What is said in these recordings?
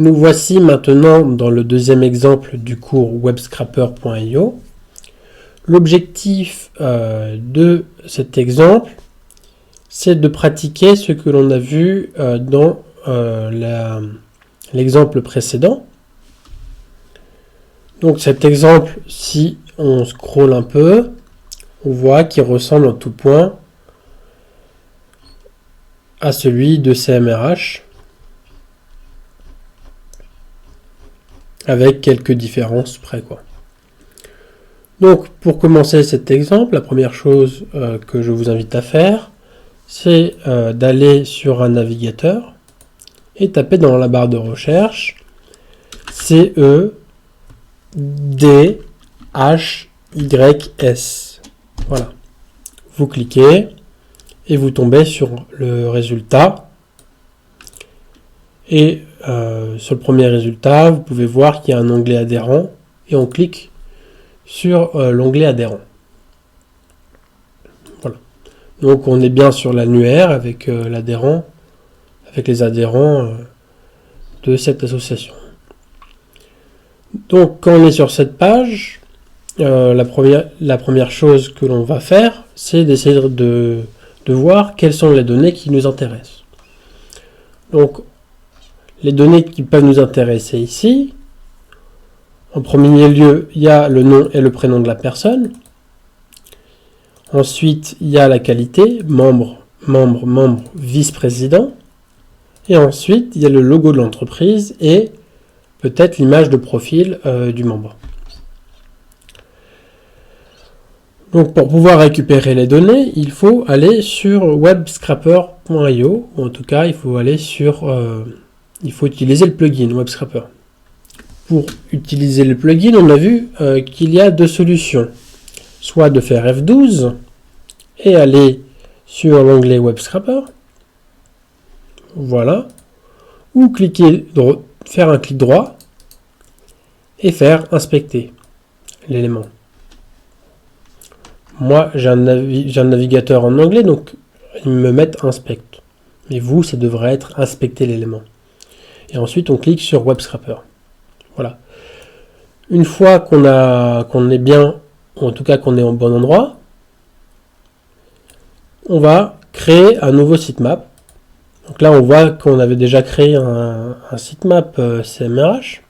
Nous voici maintenant dans le deuxième exemple du cours webscraper.io. L'objectif de cet exemple, c'est de pratiquer ce que l'on a vu dans l'exemple précédent. Donc cet exemple, si on scrolle un peu, on voit qu'il ressemble en tout point à celui de CMRH, avec quelques différences près, quoi. Donc, pour commencer cet exemple, la première chose que je vous invite à faire, c'est d'aller sur un navigateur et taper dans la barre de recherche CEDHYS. Voilà. Vous cliquez et vous tombez sur le résultat. Et sur le premier résultat, vous pouvez voir qu'il y a un onglet adhérent et on clique sur l'onglet adhérent. Voilà. Donc on est bien sur l'annuaire avec l'adhérent, avec les adhérents de cette association. Donc quand on est sur cette page, la première chose que l'on va faire, c'est d'essayer de voir quelles sont les données qui nous intéressent. Donc les données qui peuvent nous intéresser ici, en premier lieu, il y a le nom et le prénom de la personne. Ensuite, il y a la qualité, membre, vice-président. Et ensuite, il y a le logo de l'entreprise et peut-être l'image de profil du membre. Donc pour pouvoir récupérer les données, il faut aller sur webscraper.io, ou en tout cas, il faut aller sur... il faut utiliser le plugin WebScraper. Pour utiliser le plugin, on a vu qu'il y a deux solutions. Soit de faire F12 et aller sur l'onglet WebScraper. Voilà. Ou faire un clic droit et faire inspecter l'élément. Moi, j'ai un navigateur en anglais, donc ils me mettent inspect. Mais vous, ça devrait être inspecter l'élément. Et ensuite, on clique sur WebScraper. Voilà. Une fois qu'on est bien, ou en tout cas qu'on est au bon endroit, on va créer un nouveau sitemap. Donc là, on voit qu'on avait déjà créé un sitemap CMRH.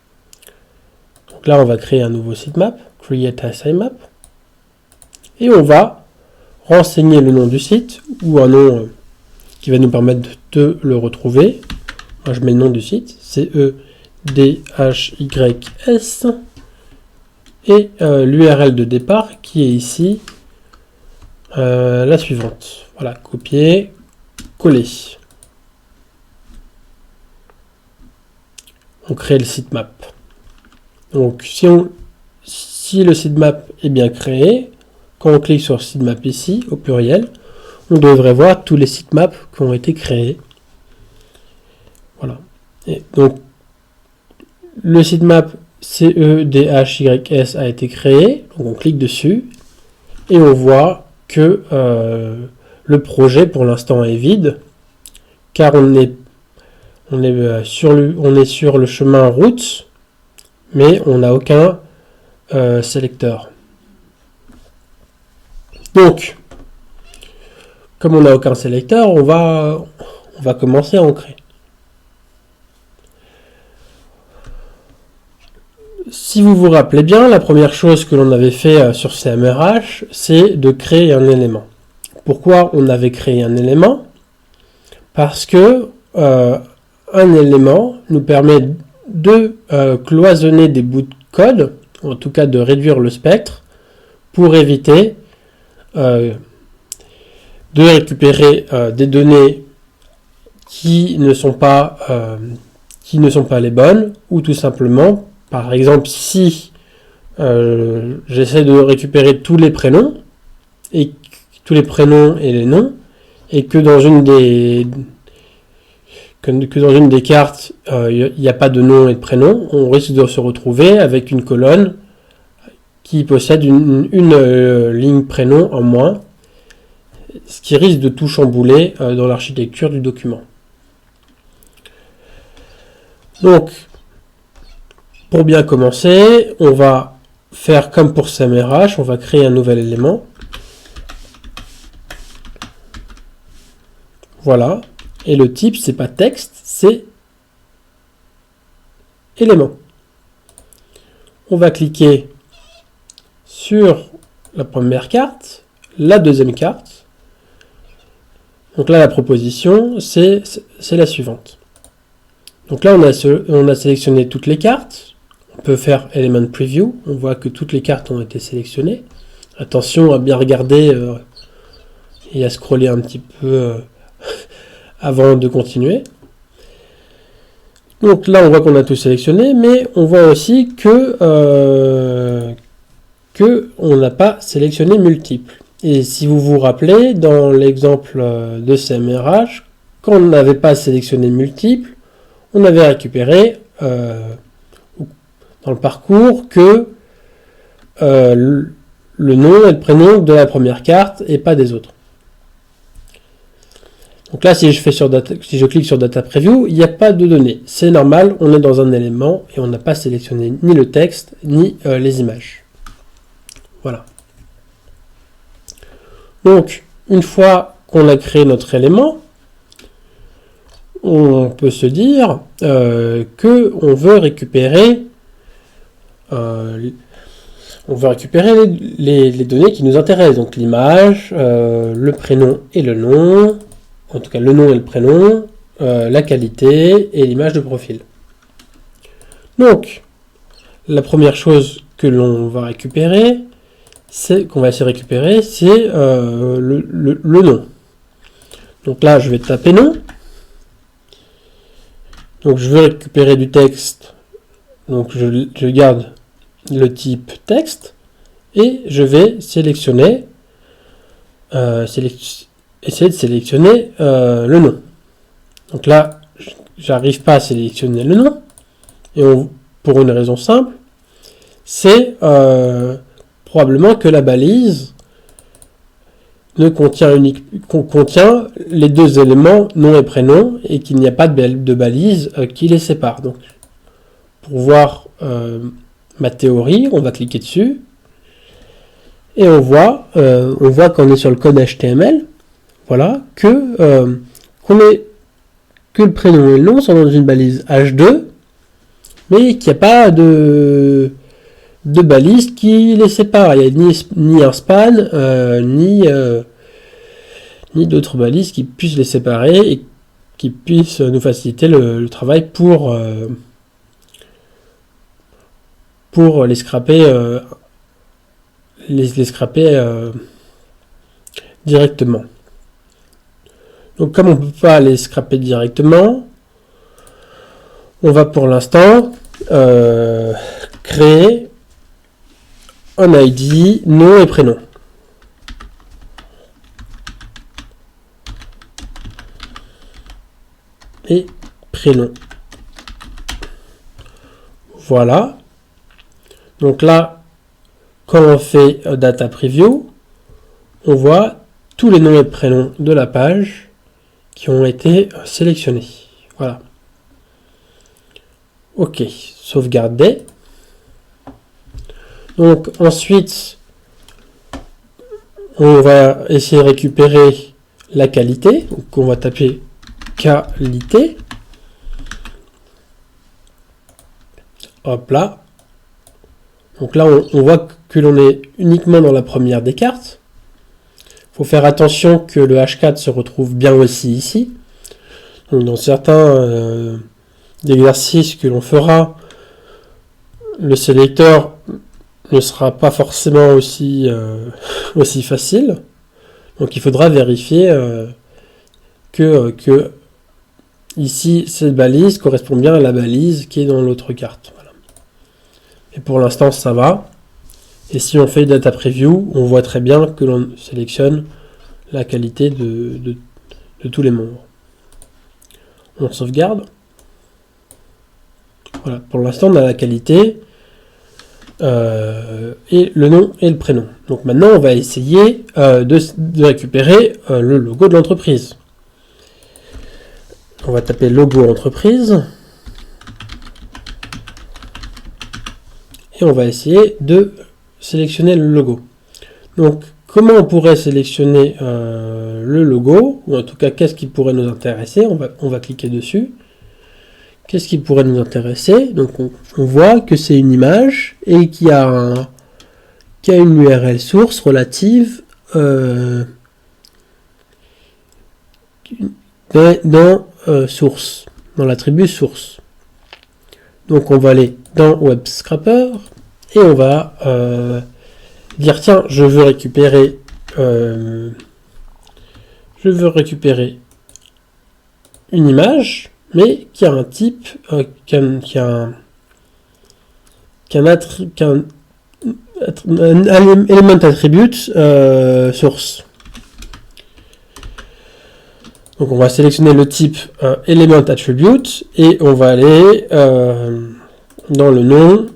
Donc là, on va créer un nouveau sitemap, Create a Sitemap. Et on va renseigner le nom du site, ou un nom qui va nous permettre de le retrouver. Moi, je mets le nom du site, CEDHYS, et l'URL de départ qui est ici la suivante. Voilà, copier, coller. On crée le sitemap. Donc si le sitemap est bien créé, quand on clique sur sitemap ici, au pluriel, on devrait voir tous les sitemaps qui ont été créés. Voilà. Et donc, le sitemap CEDHYS a été créé. Donc, on clique dessus et on voit que le projet, pour l'instant, est vide, car on est sur le chemin route, mais on n'a aucun sélecteur. Donc, comme on n'a aucun sélecteur, on va commencer à en créer. Si vous vous rappelez bien, la première chose que l'on avait fait sur CMRH, c'est de créer un élément. Pourquoi on avait créé un élément? Parce que un élément nous permet de cloisonner des bouts de code, en tout cas de réduire le spectre, pour éviter de récupérer des données qui ne sont pas les bonnes, ou tout simplement, par exemple, si j'essaie de récupérer tous les prénoms et les noms, et que dans une des cartes il n'y a pas de nom et de prénom, on risque de se retrouver avec une colonne qui possède une ligne prénom en moins, ce qui risque de tout chambouler dans l'architecture du document. Donc, pour bien commencer, on va faire comme pour SEMrush, on va créer un nouvel élément. Voilà. Et le type, c'est pas texte, c'est élément. On va cliquer sur la première carte, la deuxième carte. Donc là, la proposition, c'est la suivante. Donc là, on a sélectionné toutes les cartes. On peut faire Element Preview. On voit que toutes les cartes ont été sélectionnées. Attention à bien regarder et à scroller un petit peu avant de continuer. Donc là, on voit qu'on a tout sélectionné, mais on voit aussi que on n'a pas sélectionné multiples. Et si vous vous rappelez, dans l'exemple de SEMrush, quand on n'avait pas sélectionné multiples, on avait récupéré dans le parcours que le nom et le prénom de la première carte et pas des autres. Donc là, si je clique sur Data Preview, il n'y a pas de données. C'est normal, on est dans un élément et on n'a pas sélectionné ni le texte ni les images. Voilà. Donc, une fois qu'on a créé notre élément, on peut se dire que on veut récupérer les données qui nous intéressent. Donc l'image, le prénom et le nom, en tout cas le nom et le prénom, la qualité et l'image de profil. Donc, la première chose que l'on va récupérer, c'est le nom. Donc là, je vais taper nom. Donc je veux récupérer du texte. Donc je garde le type texte et je vais sélectionner, essayer de sélectionner le nom. Donc là, j'arrive pas à sélectionner le nom et pour une raison simple, c'est probablement que la balise contient les deux éléments nom et prénom et qu'il n'y a pas de balise qui les sépare. Donc, pour voir ma théorie, on va cliquer dessus et on voit qu'on est sur le code HTML, voilà, que le prénom et le nom sont dans une balise H2, mais qu'il n'y a pas de balise qui les sépare. Il n'y a ni un span, ni d'autres balises qui puissent les séparer et qui puissent nous faciliter le travail pour les scraper, directement. Donc comme on ne peut pas les scraper directement, on va pour l'instant créer un ID, nom et prénom. Et prénom. Voilà. Donc là, quand on fait Data Preview, on voit tous les noms et prénoms de la page qui ont été sélectionnés. Voilà. Ok, sauvegarder. Donc ensuite, on va essayer de récupérer la qualité. Donc on va taper qualité. Hop là. Donc là, on voit que l'on est uniquement dans la première des cartes. Il faut faire attention que le H4 se retrouve bien aussi ici. Donc dans certains exercices que l'on fera, le sélecteur ne sera pas forcément aussi facile. Donc il faudra vérifier que ici, cette balise correspond bien à la balise qui est dans l'autre carte. Voilà. Et pour l'instant, ça va. Et si on fait Data Preview, on voit très bien que l'on sélectionne la qualité de tous les membres. On sauvegarde. Voilà, pour l'instant, on a la qualité et le nom et le prénom. Donc maintenant, on va essayer de récupérer le logo de l'entreprise. On va taper logo entreprise. et on va essayer de sélectionner le logo. Donc, comment on pourrait sélectionner le logo, ou en tout cas, qu'est-ce qui pourrait nous intéresser? On va cliquer dessus. Qu'est-ce qui pourrait nous intéresser? Donc, on voit que c'est une image et qu'il y a une URL source relative dans source, dans l'attribut source. Donc, on va aller dans Web Scraper et on va dire tiens, je veux récupérer une image, mais qui a un type, qu'un element attribute source. Donc on va sélectionner le type element attribute et on va aller dans le nom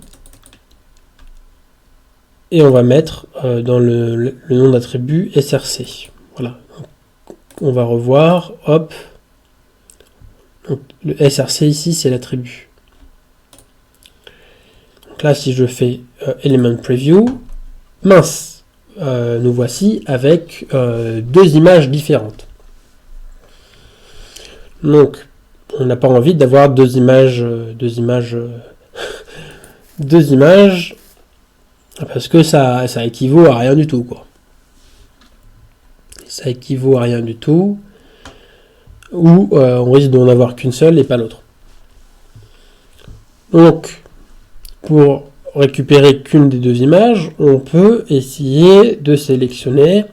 et on va mettre dans le nom d'attribut src. Voilà. Donc, on va revoir, hop. Donc, le src ici c'est l'attribut. Donc là si je fais element preview, mince, nous voici avec deux images différentes. Donc on n'a pas envie d'avoir deux images parce que ça équivaut à rien du tout, quoi. Ça équivaut à rien du tout, ou on risque d'en avoir qu'une seule et pas l'autre. Donc, pour récupérer qu'une des deux images, on peut essayer de sélectionner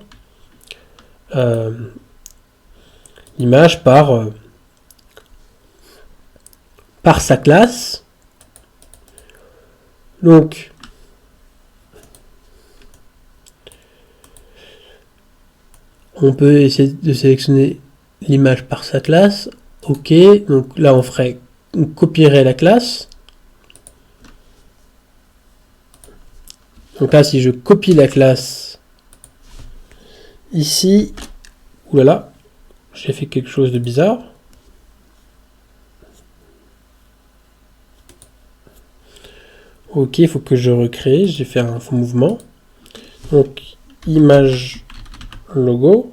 l'image par sa classe. Donc, on peut essayer de sélectionner l'image par sa classe. Ok, donc là on copierait la classe. Donc là si je copie la classe ici, oulala, j'ai fait quelque chose de bizarre. Ok, il faut que je recrée, j'ai fait un faux mouvement. Donc image logo.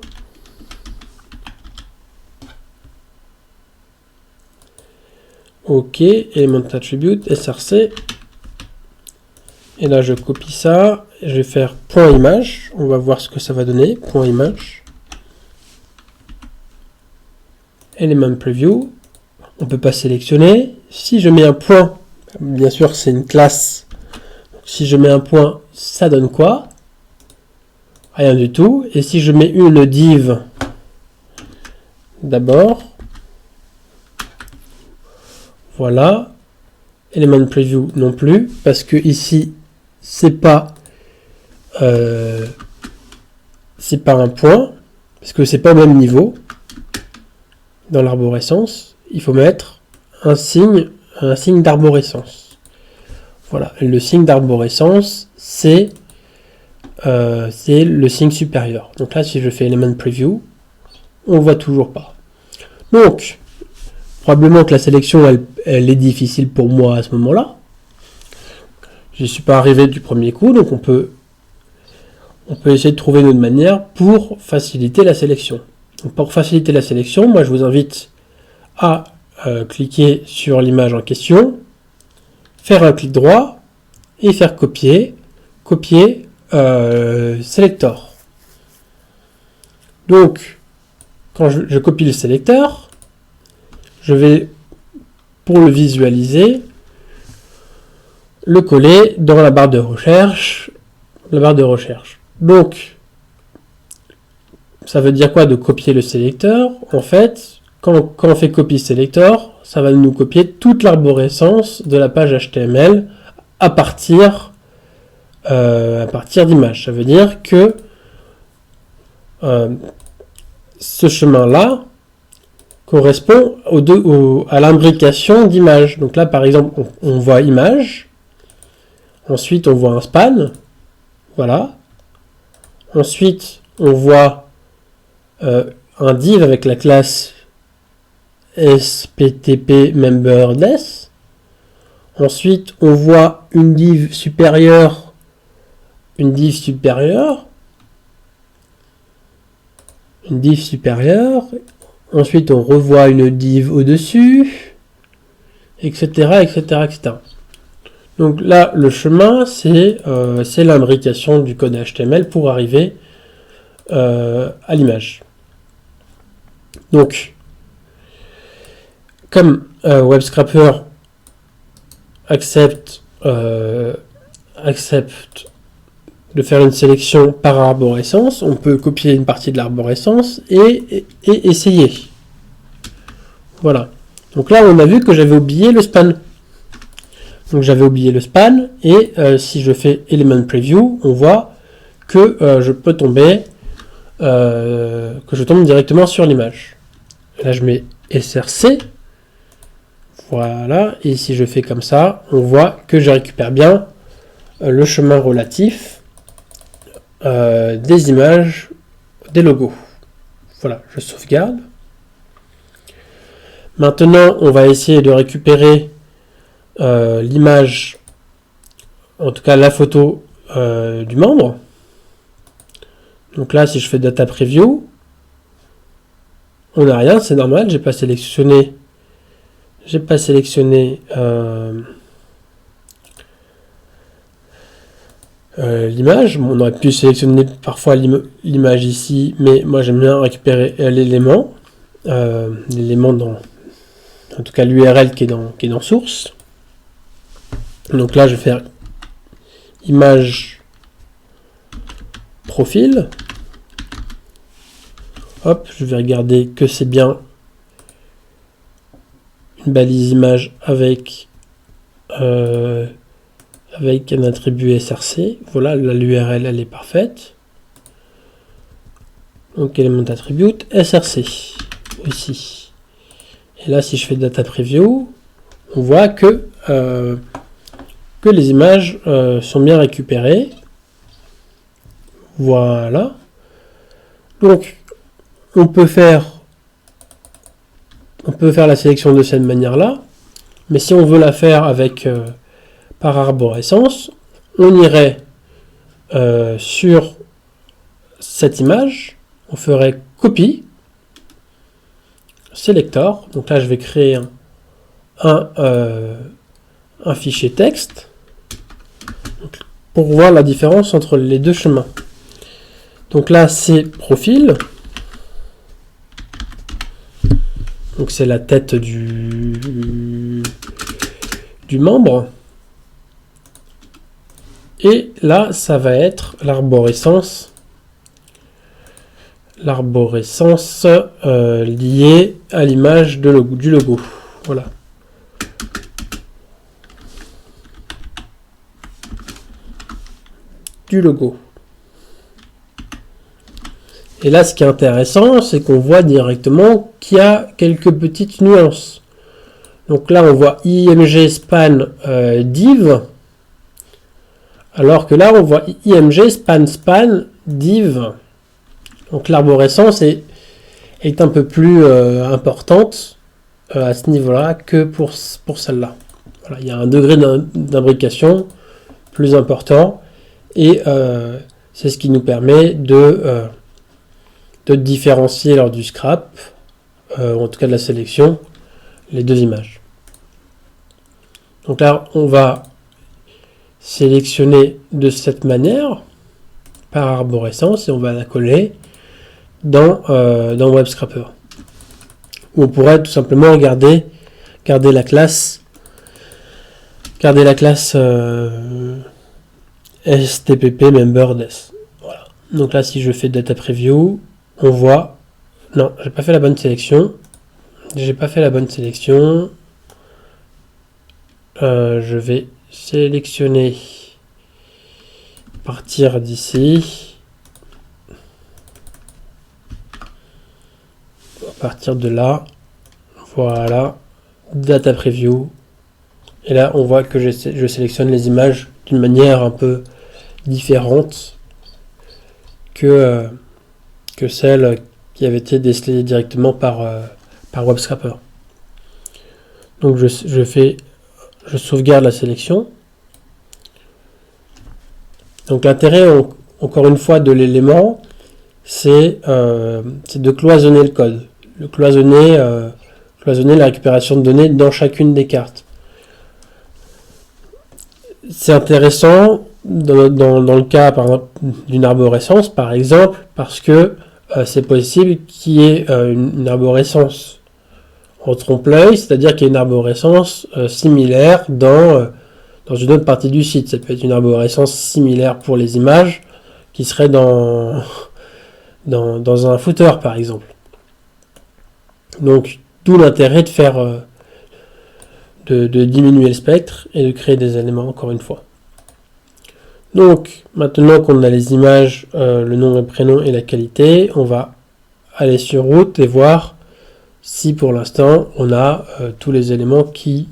Ok, element attribute, src. Et là, je copie ça. Je vais faire point image. On va voir ce que ça va donner. Point image. Element preview. On peut pas sélectionner. Si je mets un point, bien sûr, c'est une classe. Donc, si je mets un point, ça donne quoi? Rien du tout. Et si je mets une div d'abord, voilà. Element preview non plus, parce que ici c'est pas un point, parce que c'est pas au même niveau dans l'arborescence. Il faut mettre un signe d'arborescence. Voilà, le signe d'arborescence c'est le signe supérieur. Donc là, si je fais element preview, on voit toujours pas. Donc probablement que la sélection elle est difficile pour moi à ce moment-là. Je ne suis pas arrivé du premier coup, donc on peut essayer de trouver une autre manière pour faciliter la sélection. Donc pour faciliter la sélection, moi je vous invite à cliquer sur l'image en question, faire un clic droit et faire copier selector. Donc quand je copie le sélecteur, je vais, pour le visualiser, le coller dans la barre de recherche. Donc, ça veut dire quoi de copier le sélecteur? En fait, quand on fait copier sélecteur, ça va nous copier toute l'arborescence de la page HTML à partir d'images. Ça veut dire que ce chemin-là correspond à l'imbrication d'images. Donc là, par exemple, on voit image. Ensuite, on voit un span. Voilà. Ensuite, on voit un div avec la classe SPTP member des. Ensuite, on voit une div supérieure, une div supérieure, une div supérieure. Ensuite, on revoit une div au-dessus, etc., etc., etc. Donc là, le chemin, c'est l'imbrication du code HTML pour arriver à l'image. Donc, comme WebScraper accepte de faire une sélection par arborescence, on peut copier une partie de l'arborescence et essayer. Voilà. Donc là, on a vu que j'avais oublié le span. Donc j'avais oublié le span, et si je fais Element Preview, on voit que je peux tomber, que je tombe directement sur l'image. Là, je mets SRC. Voilà, et si je fais comme ça, on voit que je récupère bien le chemin relatif des images, des logos. Voilà, je sauvegarde. Maintenant, on va essayer de récupérer l'image, en tout cas la photo du membre. Donc là, si je fais Data Preview, on n'a rien, c'est normal, j'ai pas sélectionné l'image. On aurait pu sélectionner parfois l'image ici, mais moi j'aime bien récupérer l'élément dans, en tout cas l'URL qui est dans source. Donc là je vais faire image profil. Hop, je vais regarder que c'est bien une balise image avec un attribut src. Voilà, l'URL elle est parfaite. Donc élément attribute src ici. Et là, si je fais data preview, on voit que les images sont bien récupérées. Voilà. Donc on peut faire la sélection de cette manière-là, mais si on veut la faire avec par arborescence, on irait sur cette image, on ferait copie, selector, donc là je vais créer un fichier texte pour voir la différence entre les deux chemins. Donc là c'est profil. Donc c'est la tête du membre. Et là, ça va être l'arborescence. L'arborescence liée à l'image du logo. Voilà. Du logo. Et là, ce qui est intéressant, c'est qu'on voit directement qu'il y a quelques petites nuances. Donc là, on voit img span div, alors que là, on voit img span div. Donc l'arborescence est un peu plus importante à ce niveau-là que pour celle-là. Voilà, il y a un degré d'imbrication plus important, et c'est ce qui nous permet de différencier lors du scrap, en tout cas de la sélection, les deux images. Donc là, on va sélectionner de cette manière, par arborescence, et on va la coller dans WebScraper. Ou on pourrait tout simplement garder la classe STPP member.des. Voilà. Donc là, si je fais data preview, on voit, non, j'ai pas fait la bonne sélection. Je vais sélectionner à partir d'ici. À partir de là, voilà, data preview. Et là, on voit que je sélectionne les images d'une manière un peu différente que celle qui avait été décelée directement par WebScraper. Donc je fais je sauvegarde la sélection. Donc l'intérêt, encore une fois, de l'élément, c'est de cloisonner le code. Cloisonner la récupération de données dans chacune des cartes. C'est intéressant dans le cas par exemple d'une arborescence, par exemple, parce que c'est possible qu'il y ait une arborescence en trompe-l'œil, c'est-à-dire qu'il y ait une arborescence similaire dans une autre partie du site. Ça peut être une arborescence similaire pour les images qui serait dans un footer, par exemple. Donc, d'où l'intérêt de faire de diminuer le spectre et de créer des éléments, encore une fois. Donc, maintenant qu'on a les images, le nom et prénom et la qualité, on va aller sur route et voir si pour l'instant on a tous les éléments que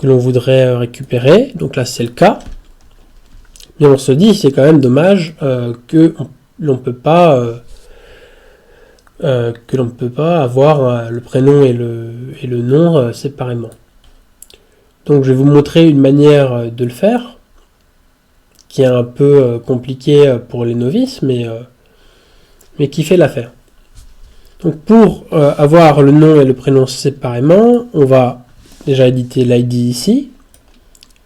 l'on voudrait récupérer. Donc là, c'est le cas. Mais on se dit, c'est quand même dommage que l'on peut pas avoir le prénom et le nom séparément. Donc je vais vous montrer une manière de le faire, qui est un peu compliquée pour les novices, mais qui fait l'affaire. Donc pour avoir le nom et le prénom séparément, on va déjà éditer l'ID ici.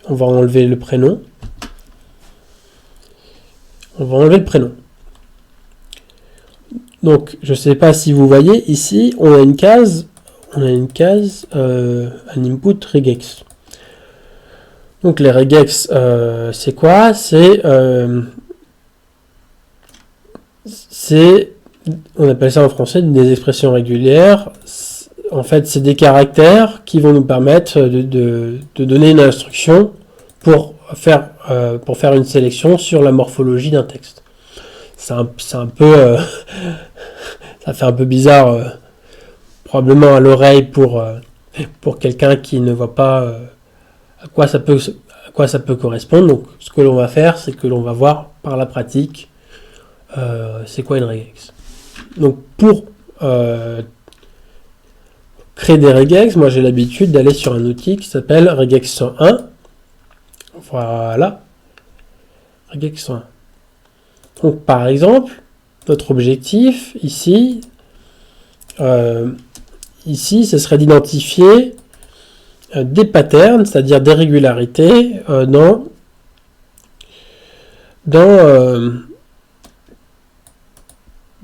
On va enlever le prénom. On va enlever le prénom. Donc, je ne sais pas si vous voyez, ici, on a une case, un input regex. Donc, les regex, c'est quoi? On appelle ça en français des expressions régulières. En fait, c'est des caractères qui vont nous permettre de donner une instruction pour faire une sélection sur la morphologie d'un texte. C'est un peu ça fait un peu bizarre probablement à l'oreille pour quelqu'un qui ne voit pas à quoi ça peut correspondre. Donc ce que l'on va faire, c'est que l'on va voir par la pratique c'est quoi une regex. Donc pour créer des regex, moi j'ai l'habitude d'aller sur un outil qui s'appelle regex 101. Voilà, regex 101. Donc par exemple, notre objectif ici, ce serait d'identifier des patterns, c'est-à-dire des régularités dans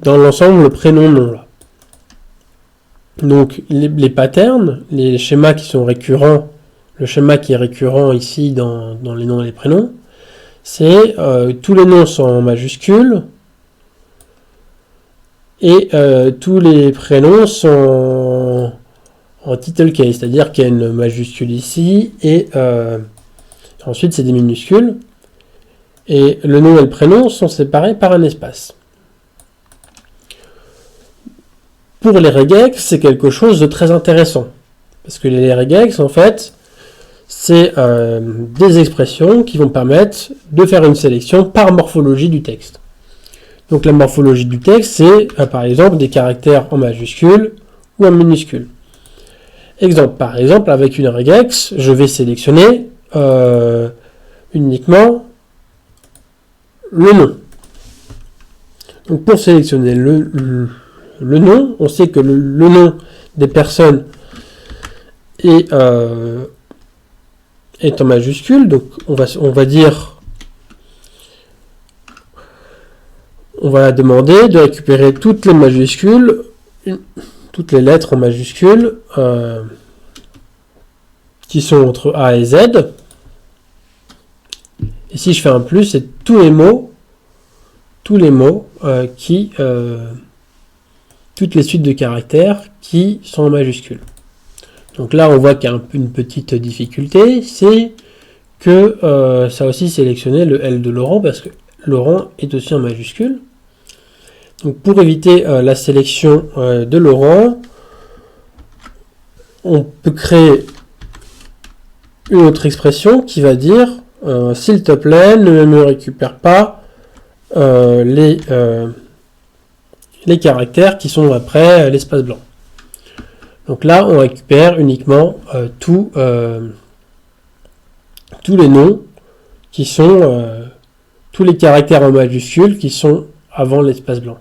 l'ensemble prénom-nom là. Donc les patterns, les schémas qui sont récurrents, le schéma qui est récurrent ici dans les noms et les prénoms, c'est tous les noms sont en majuscules et tous les prénoms sont en title case, c'est-à-dire qu'il y a une majuscule ici et ensuite c'est des minuscules et le nom et le prénom sont séparés par un espace. Pour les regex, c'est quelque chose de très intéressant parce que les regex en fait c'est des expressions qui vont permettre de faire une sélection par morphologie du texte. Donc la morphologie du texte, c'est par exemple des caractères en majuscule ou en minuscule. Exemple, par exemple, avec une regex, je vais sélectionner uniquement le nom. Donc pour sélectionner le nom, on sait que le nom des personnes est en majuscule, donc on va demander de récupérer toutes les majuscules, toutes les lettres en majuscules qui sont entre A et Z. Et si je fais un plus, c'est tous les mots toutes les suites de caractères qui sont en majuscules. Donc là, on voit qu'il y a une petite difficulté, c'est que ça a aussi sélectionné le L de Laurent, parce que Laurent est aussi en majuscule. Donc pour éviter la sélection de Laurent, on peut créer une autre expression qui va dire s'il te plaît, ne me récupère pas les caractères qui sont après l'espace blanc. Donc là, on récupère uniquement tous les noms qui sont tous les caractères en majuscules qui sont avant l'espace blanc.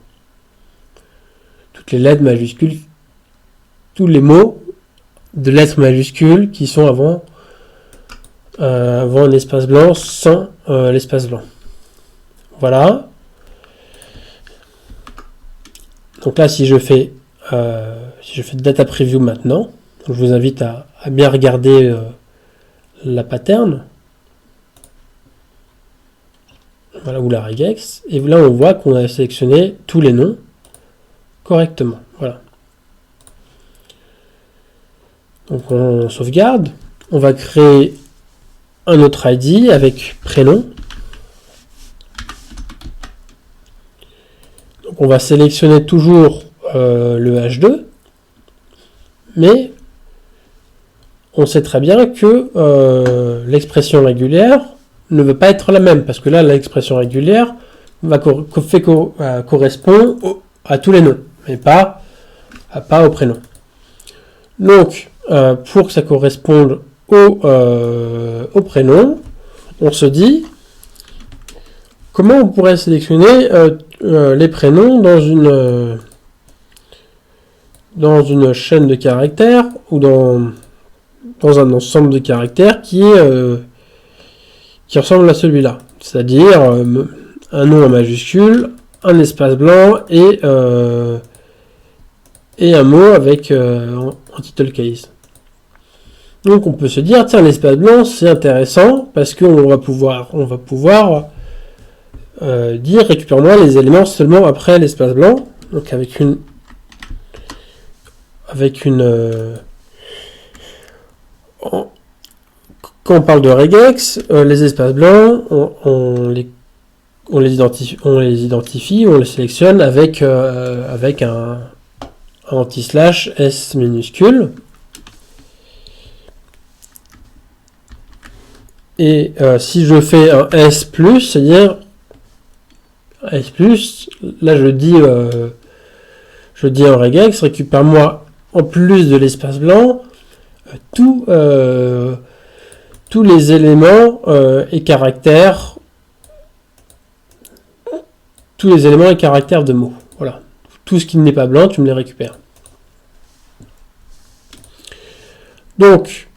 Toutes les lettres majuscules, tous les mots de lettres majuscules qui sont avant l'espace blanc sans l'espace blanc. Voilà. Donc là, si je fais data preview maintenant, je vous invite à bien regarder la pattern. Voilà, ou la regex. Et là, on voit qu'on a sélectionné tous les noms correctement. Voilà. Donc on sauvegarde. On va créer un autre ID avec prénom. Donc on va sélectionner toujours le H2. Mais on sait très bien que l'expression régulière ne veut pas être la même, parce que là, l'expression régulière correspond à tous les noms, mais pas au prénom. Donc, pour que ça corresponde au prénom, on se dit, comment on pourrait sélectionner les prénoms dans une chaîne de caractères, ou dans un ensemble de caractères qui ressemble à celui-là, c'est-à-dire un nom en majuscule, un espace blanc et un mot avec en title case. Donc on peut se dire, tiens, l'espace blanc c'est intéressant parce qu'on va pouvoir dire récupère-moi les éléments seulement après l'espace blanc, donc avec une quand on parle de regex, les espaces blancs, on les identifie, on les sélectionne avec un anti-slash S minuscule. Et si je fais un S+, c'est-à-dire S+, là je dis en regex, récupère-moi en plus de l'espace blanc tous les éléments et caractères de mots. Voilà. Tout ce qui n'est pas blanc, tu me les récupères. Donc,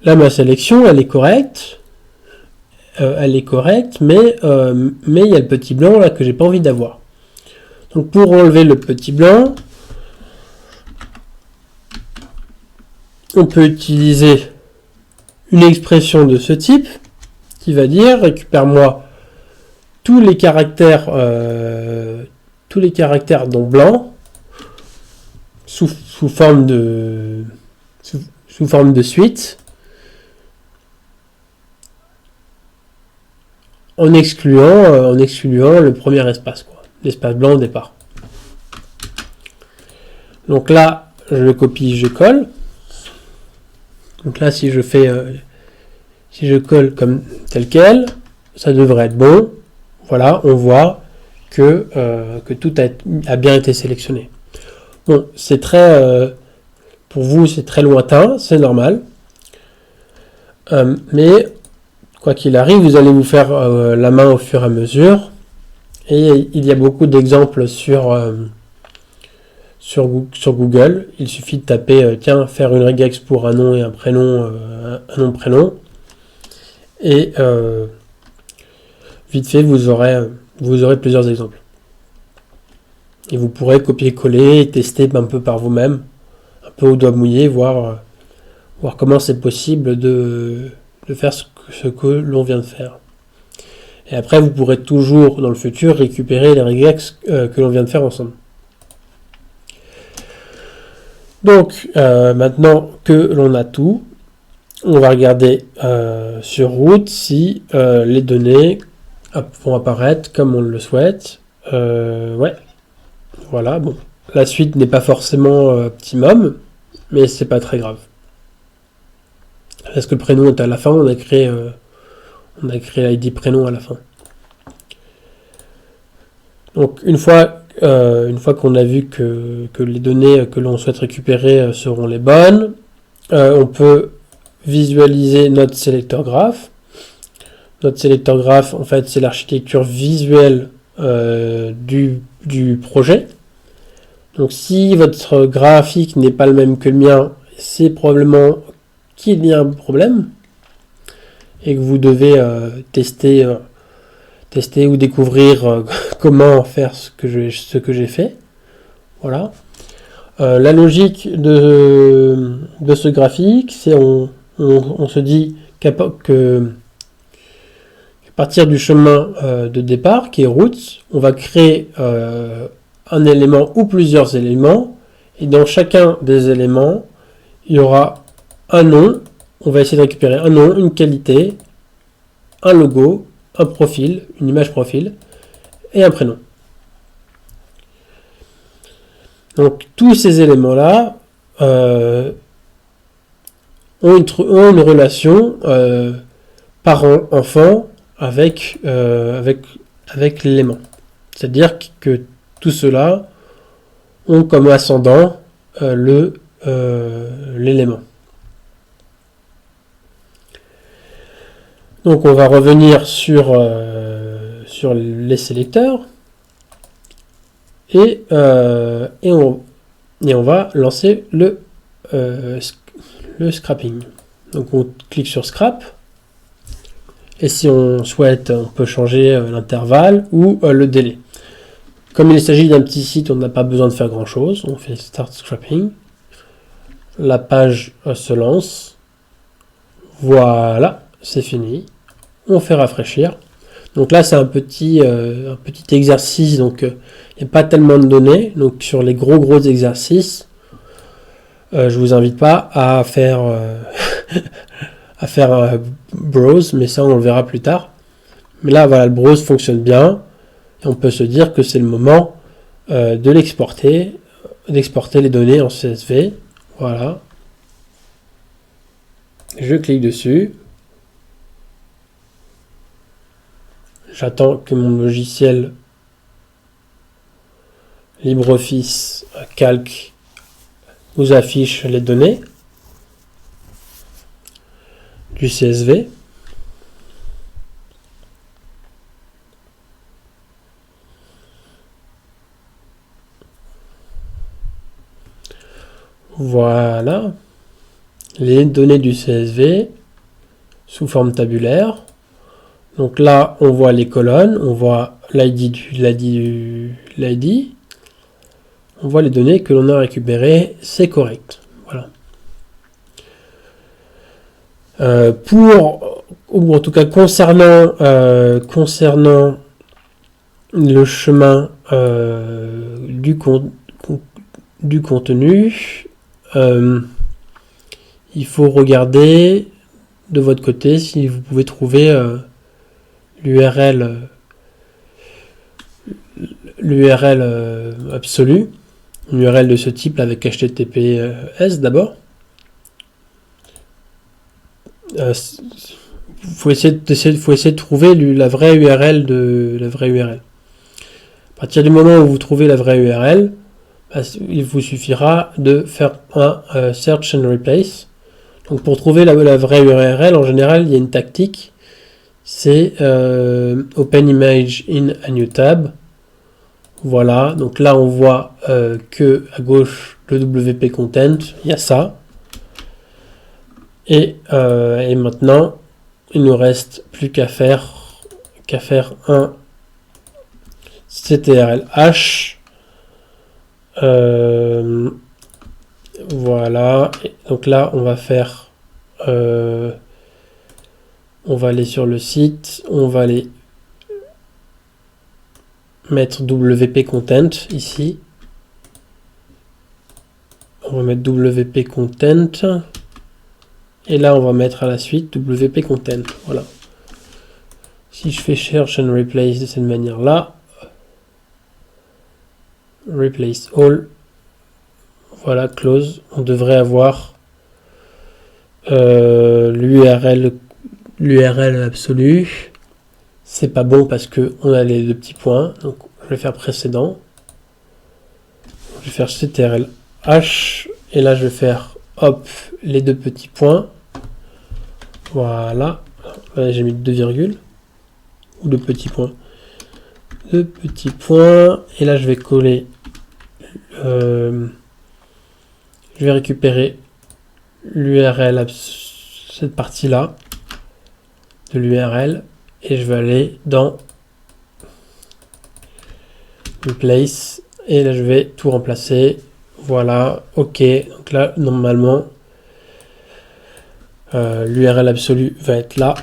là, ma sélection, elle est correcte. Mais il y a le petit blanc là que j'ai pas envie d'avoir. Donc, pour enlever le petit blanc, on peut utiliser une expression de ce type qui va dire récupère-moi tous les caractères non blancs sous forme de suite en excluant le premier espace, l'espace blanc au départ. Donc là, je le copie, je colle. Donc là, si je colle comme tel quel, ça devrait être bon. Voilà, on voit que tout a bien été sélectionné. Bon, c'est pour vous, c'est très lointain, c'est normal. Mais quoi qu'il arrive, vous allez vous faire la main au fur et à mesure. Et il y a beaucoup d'exemples sur Google. Il suffit de taper faire une regex pour un nom et un prénom, un nom-prénom. Et vite fait, vous aurez plusieurs exemples. Et vous pourrez copier-coller et tester un peu par vous-même, un peu au doigt mouillé, voir comment c'est possible de faire ce que l'on vient de faire. Et après, vous pourrez toujours, dans le futur, récupérer les regex que l'on vient de faire ensemble. Donc, maintenant que l'on a tout, on va regarder sur route si les données vont apparaître comme on le souhaite. Ouais. Voilà, bon. La suite n'est pas forcément optimum, mais c'est pas très grave. Parce que le prénom est à la fin, on a créé l'ID prénom à la fin. Donc une fois une fois qu'on a vu que les données que l'on souhaite récupérer seront les bonnes, on peut visualiser notre selector graph. Notre selector graph, en fait, c'est l'architecture visuelle du projet. Donc si votre graphique n'est pas le même que le mien, c'est probablement qu'il y a un problème et que vous devez tester ou découvrir comment faire ce que j'ai fait. Voilà. La logique de ce graphique, c'est on se dit qu'à partir du chemin de départ, qui est route, on va créer un élément ou plusieurs éléments, et dans chacun des éléments, il y aura un nom. On va essayer de récupérer un nom, une qualité, un logo, un profil, une image profil, et un prénom. Donc tous ces éléments-là ont une relation parent-enfant avec l'élément. C'est-à-dire que tout cela ont comme ascendant l'élément. Donc on va revenir sur les sélecteurs et on va lancer le scrapping. Donc on clique sur scrap et si on souhaite, on peut changer l'intervalle ou le délai. Comme il s'agit d'un petit site, on n'a pas besoin de faire grand chose. On fait start scrapping. La page se lance. Voilà, c'est fini. On fait rafraîchir. Donc là, c'est un petit exercice. Donc, il n'y a pas tellement de données. Donc, sur les gros exercices, je vous invite pas à faire browse, mais ça, on le verra plus tard. Mais là, voilà, le browse fonctionne bien. Et on peut se dire que c'est le moment de l'exporter, d'exporter les données en CSV. Voilà. Je clique dessus. J'attends que mon logiciel LibreOffice Calc vous affiche les données du CSV. Voilà. Les données du CSV sous forme tabulaire. Donc là, on voit les colonnes, on voit l'ID, on voit les données que l'on a récupérées, c'est correct. Voilà. Ou en tout cas concernant le chemin du contenu, il faut regarder de votre côté si vous pouvez trouver l'URL absolue, une URL de ce type avec HTTPS d'abord. Faut essayer de trouver la vraie URL À partir du moment où vous trouvez la vraie URL, il vous suffira de faire un search and replace. Donc pour trouver la vraie URL, en général, il y a une tactique. C'est Open Image in a New Tab. Voilà, donc là on voit que à gauche le WP Content, il y a ça. Et maintenant, il nous reste plus qu'à faire un CTRL-H. Voilà, et donc là on va faire on va aller sur le site, on va aller mettre WP Content ici, on va mettre WP Content et là on va mettre à la suite WP Content. Voilà, si je fais Search and Replace de cette manière là, Replace All, voilà, Close, on devrait avoir l'URL absolue. C'est pas bon parce que on a les deux petits points, donc je vais faire précédent. Je vais faire CTRL H et là je vais faire hop les deux petits points. Voilà. Là, j'ai mis 2 virgules ou 2 petits points. 2 petits points et là je vais coller. Je vais récupérer l'URL, cette partie là de l'URL, et je vais aller dans Replace et là je vais tout remplacer. Voilà, ok. Donc là normalement l'URL absolu va être là.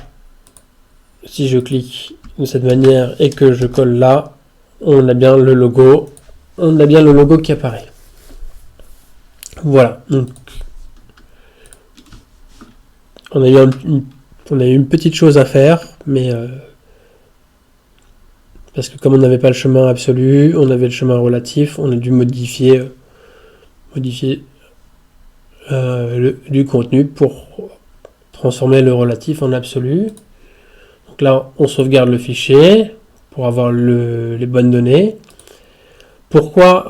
Si je clique de cette manière et que je colle là, on a bien le logo. On a bien le logo qui apparaît. Voilà. Donc, on a eu une petite chose à faire, mais parce que comme on n'avait pas le chemin absolu, on avait le chemin relatif, on a dû modifier du contenu pour transformer le relatif en absolu. Donc là, on sauvegarde le fichier pour avoir les bonnes données. Pourquoi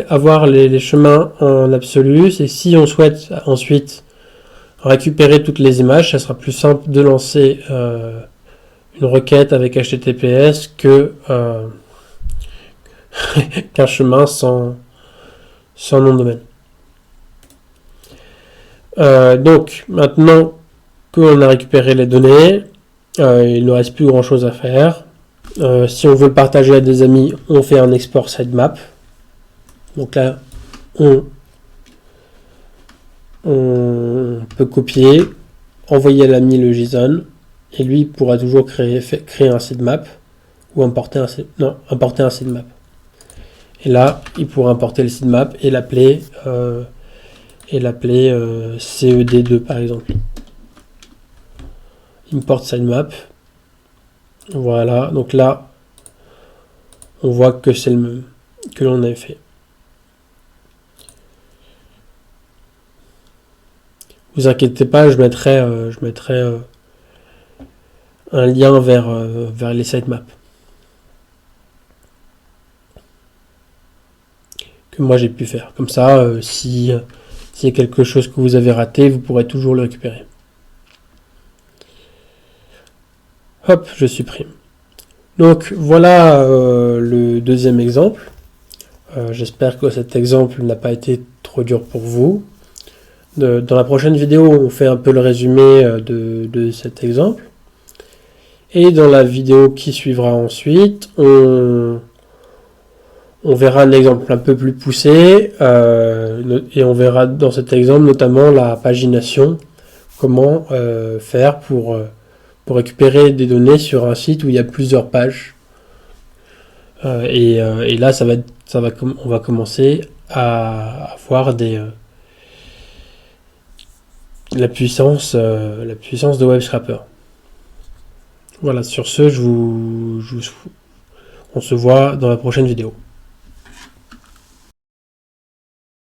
avoir les chemins en absolu? C'est si on souhaite ensuite récupérer toutes les images, ça sera plus simple de lancer une requête avec HTTPS que qu'un chemin sans nom de domaine. Donc maintenant qu'on a récupéré les données, il ne reste plus grand chose à faire. Si on veut le partager à des amis, on fait un export sitemap. Donc là, on peut copier, envoyer à l'ami le JSON, et lui pourra toujours créer un sitemap ou importer un sitemap. Et là, il pourra importer le sitemap et l'appeler CED2 par exemple. Import sitemap. Voilà, donc là, on voit que c'est le même que l'on avait fait. Vous inquiétez pas, je mettrai un lien vers les sitemaps que moi j'ai pu faire. Comme ça, s'il y a quelque chose que vous avez raté, vous pourrez toujours le récupérer. Hop, je supprime. Donc voilà le deuxième exemple. J'espère que cet exemple n'a pas été trop dur pour vous. Dans la prochaine vidéo, on fait un peu le résumé de cet exemple. Et dans la vidéo qui suivra ensuite, on verra un exemple un peu plus poussé. Et on verra dans cet exemple notamment la pagination. Comment faire pour récupérer des données sur un site où il y a plusieurs pages. Et là, on va commencer à avoir la puissance de WebScraper. Voilà, sur ce, on se voit dans la prochaine vidéo.